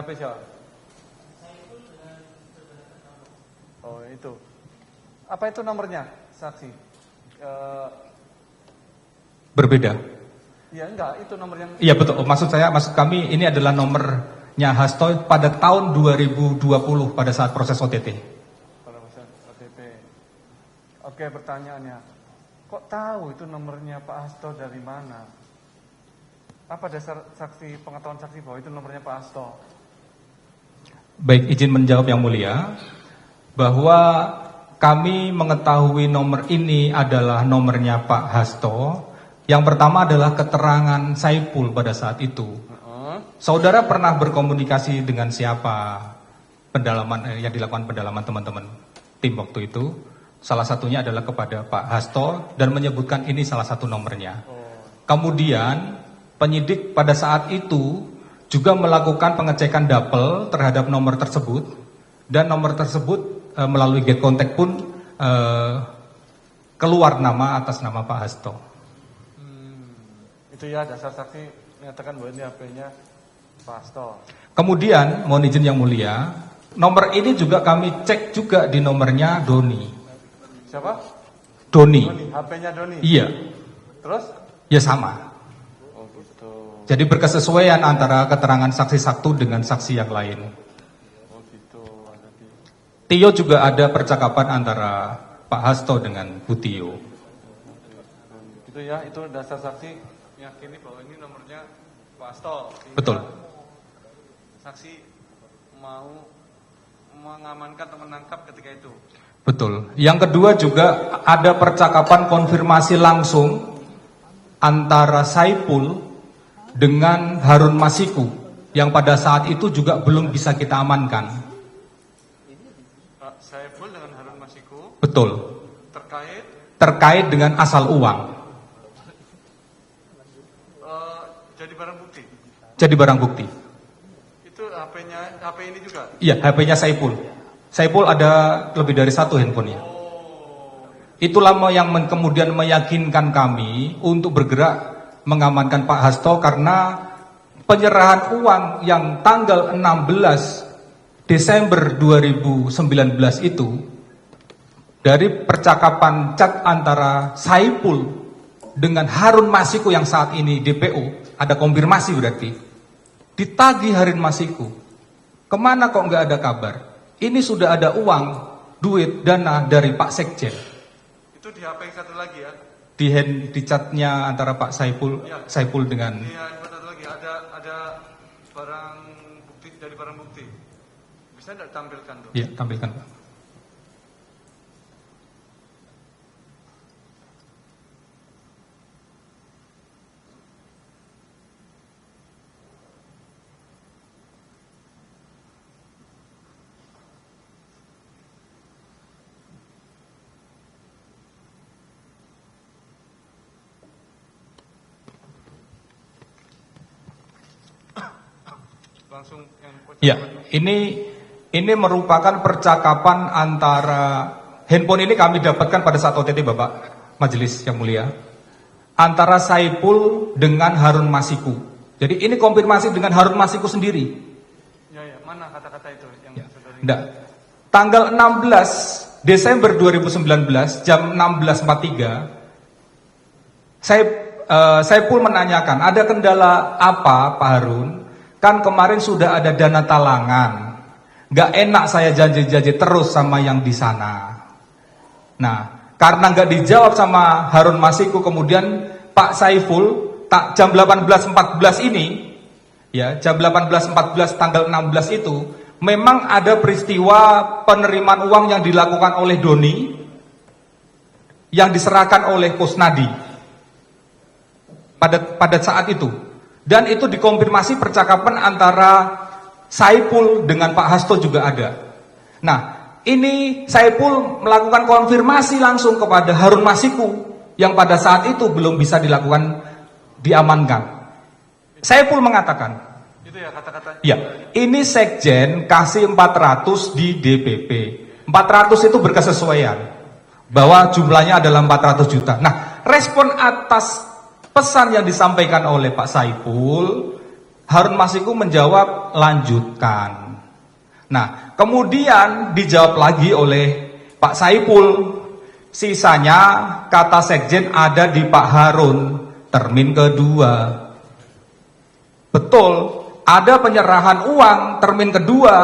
HP siapa? Oh itu. Apa itu nomornya saksi? Berbeda. Ya enggak, itu nomor yang... Iya betul, maksud kami ini adalah nomornya Hasto pada tahun 2020 pada saat proses OTT. Pada proses OTT. Oke, pertanyaannya, kok tahu itu nomornya Pak Hasto dari mana? Apa dasar pengetahuan saksi bahwa itu nomornya Pak Hasto? Baik, izin menjawab yang mulia, bahwa kami mengetahui nomor ini adalah nomornya Pak Hasto. Yang pertama adalah keterangan Saipul pada saat itu. Saudara pernah berkomunikasi dengan siapa yang dilakukan pendalaman teman-teman tim waktu itu? Salah satunya adalah kepada Pak Hasto dan menyebutkan ini salah satu nomornya. Kemudian penyidik pada saat itu juga melakukan pengecekan dapel terhadap nomor tersebut dan nomor tersebut melalui get contact pun keluar nama atas nama Pak Hasto. Itu ya dasar saksi menyatakan bahwa ini HP-nya Pak Hasto. Kemudian mohon izin yang mulia, nomor ini juga kami cek juga di nomornya Doni. Siapa? Doni. HP-nya Doni. Iya. Terus? Ya sama. Oh gitu. Jadi berkesesuaian antara keterangan saksi satu dengan saksi yang lain. Oh gitu. Tio juga ada percakapan antara Pak Hasto dengan Bu Tio. Gitu ya, itu dasar saksi meyakini bahwa ini nomornya Pak Hasto. Betul. Saksi mau mengamankan atau menangkap ketika itu. Betul. Yang kedua juga ada percakapan konfirmasi langsung antara Saipul dengan Harun Masiku yang pada saat itu juga belum bisa kita amankan. Saipul dengan Harun Masiku. Betul. Terkait dengan asal uang. jadi barang bukti. Jadi barang bukti. Itu HP ini juga. Iya, HP-nya Saipul. Saipul ada lebih dari satu handphonenya. Itulah yang kemudian meyakinkan kami untuk bergerak mengamankan Pak Hasto karena penyerahan uang yang tanggal 16 Desember 2019 itu dari percakapan chat antara Saipul dengan Harun Masiku yang saat ini DPO, ada konfirmasi berarti, ditagih Harun Masiku, kemana kok nggak ada kabar? Ini sudah ada uang, duit, dana dari Pak Sekjen. Itu di HP satu lagi ya? Di chatnya antara Pak Saipul, ya. Saipul dengan... Di handphone satu lagi, ada barang bukti, dari barang bukti. Bisa tidak tampilkan tuh? Iya, tampilkan Pak. Langsung ya, ini merupakan percakapan antara handphone ini kami dapatkan pada saat OTT Bapak Majelis yang mulia, antara Saipul dengan Harun Masiku. Jadi ini konfirmasi dengan Harun Masiku sendiri. Ya, mana kata-kata itu yang saudara? Enggak. Tanggal 16 Desember 2019 jam 16.43 Saipul menanyakan, ada kendala apa Pak Harun? Kan kemarin sudah ada dana talangan, nggak enak saya janji-janji terus sama yang di sana. Nah, karena nggak dijawab sama Harun Masiku, kemudian Pak Saiful jam 18.14 ini, ya jam 18.14 tanggal 16 itu, memang ada peristiwa penerimaan uang yang dilakukan oleh Doni, yang diserahkan oleh Kusnadi pada saat itu. Dan itu dikonfirmasi percakapan antara Saipul dengan Pak Hasto juga ada. Nah, ini Saipul melakukan konfirmasi langsung kepada Harun Masiku yang pada saat itu belum bisa diamankan. Saipul mengatakan, itu ya kata-kata. Ya, ini Sekjen kasih 400 di DPP. 400 itu berkesesuaian bahwa jumlahnya adalah 400 juta. Nah, respon atas pesan yang disampaikan oleh Pak Saipul, Harun Masiku menjawab, lanjutkan. Nah, kemudian dijawab lagi oleh Pak Saiful. Sisanya kata sekjen ada di Pak Harun, termin kedua. Betul, ada penyerahan uang termin kedua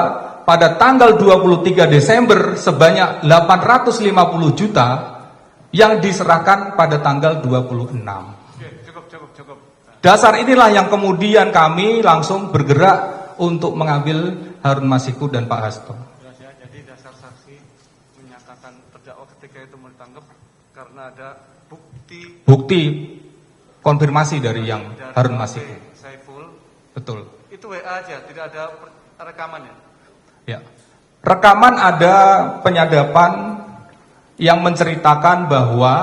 pada tanggal 23 Desember sebanyak 850 juta yang diserahkan pada tanggal 26. Cukup. Dasar inilah yang kemudian kami langsung bergerak untuk mengambil Harun Masiku dan Pak Hasto. Ya, jadi dasar saksi menyatakan terdakwa ketika itu mau ditangkap karena ada bukti konfirmasi dari yang Harun Masiku. Saiful. Betul. Itu WA aja, tidak ada rekamannya. Ya. Rekaman ada penyadapan yang menceritakan bahwa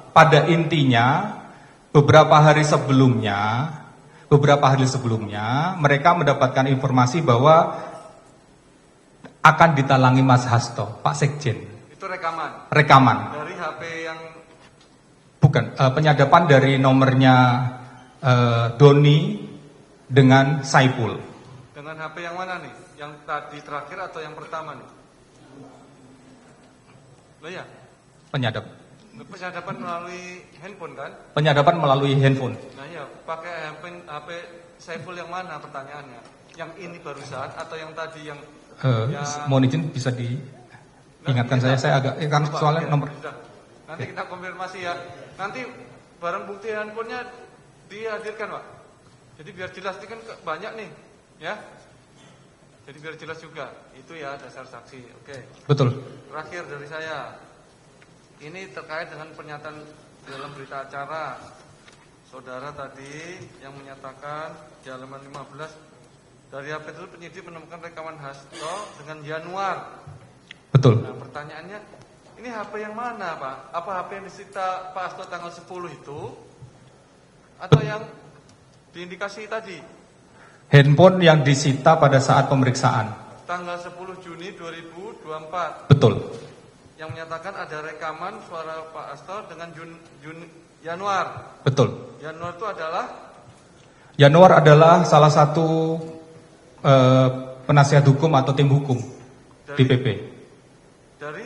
pada intinya beberapa hari sebelumnya mereka mendapatkan informasi bahwa akan ditalangi Mas Hasto, Pak Sekjen. Itu rekaman. Dari HP yang Bukan, penyadapan dari nomornya Doni dengan Saiful. Dengan HP yang mana nih? Yang tadi terakhir atau yang pertama nih? Loh ya? Penyadapan melalui handphone kan? Penyadapan melalui handphone. Nah iya, pakai HP Saiful yang mana pertanyaannya? Yang ini barusan atau yang tadi yang mohon izin bisa diingatkan saya agak kan soalnya nomor. Nanti kita konfirmasi ya. Nanti barang bukti handphonenya dihadirkan, Pak. Jadi biar jelas, ini kan banyak nih, ya. Jadi biar jelas juga. Itu ya dasar saksi. Oke. Betul. Terakhir dari saya. Ini terkait dengan pernyataan dalam berita acara saudara tadi yang menyatakan di halaman 15 dari HP itu penyidik menemukan rekaman Hasto dengan Januar. Betul. Nah, pertanyaannya, ini HP yang mana, Pak? Apa HP yang disita Pak Hasto tanggal 10 itu atau yang diindikasi tadi? Handphone yang disita pada saat pemeriksaan. Tanggal 10 Juni 2024. Betul. Yang menyatakan ada rekaman suara Pak Hasto dengan Januar. Betul. Januar itu adalah? Januar adalah salah satu penasihat hukum atau tim hukum dari, DPP. Dari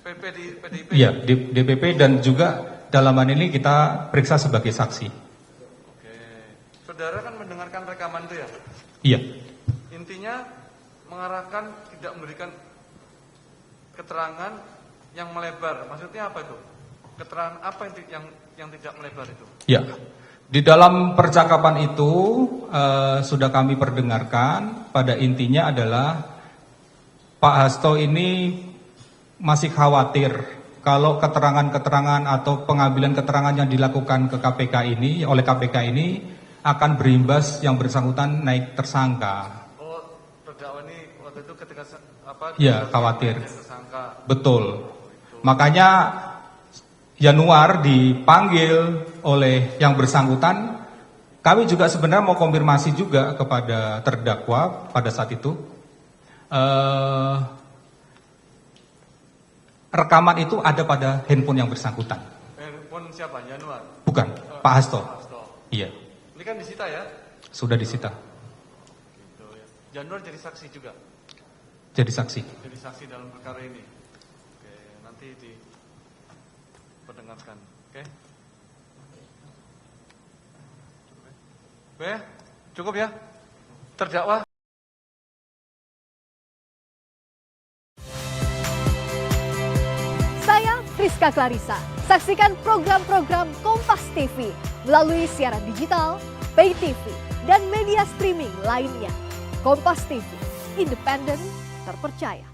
PDIP? Iya, DPP dan juga dalaman ini kita periksa sebagai saksi. Oke. Saudara kan mendengarkan rekaman itu ya? Iya. Intinya mengarahkan tidak memberikan keterangan yang melebar. Maksudnya apa itu? Keterangan apa yang tidak melebar itu? Ya, di dalam percakapan itu sudah kami perdengarkan. Pada intinya adalah Pak Hasto ini masih khawatir kalau keterangan-keterangan atau pengambilan keterangan yang dilakukan ke KPK ini oleh KPK ini akan berimbas yang bersangkutan naik tersangka. Oh, terdakwa ini waktu itu ketika Ya, khawatir. Tersangka. Betul. Makanya Januar dipanggil oleh yang bersangkutan. Kami juga sebenarnya mau konfirmasi juga kepada terdakwa pada saat itu. Rekaman itu ada pada handphone yang bersangkutan. Handphone siapa? Januar? Bukan, Pak Hasto. Iya. Ini kan disita ya? Sudah disita. Gitu ya. Januar jadi saksi juga? Jadi saksi. Jadi saksi dalam perkara ini. Oke, nanti diperdengarkan. Oke? Oke, cukup ya? Terdakwa? Saya Priska Clarissa. Saksikan program-program Kompas TV melalui siaran digital, pay TV, dan media streaming lainnya. Kompas TV, independen, terpercaya.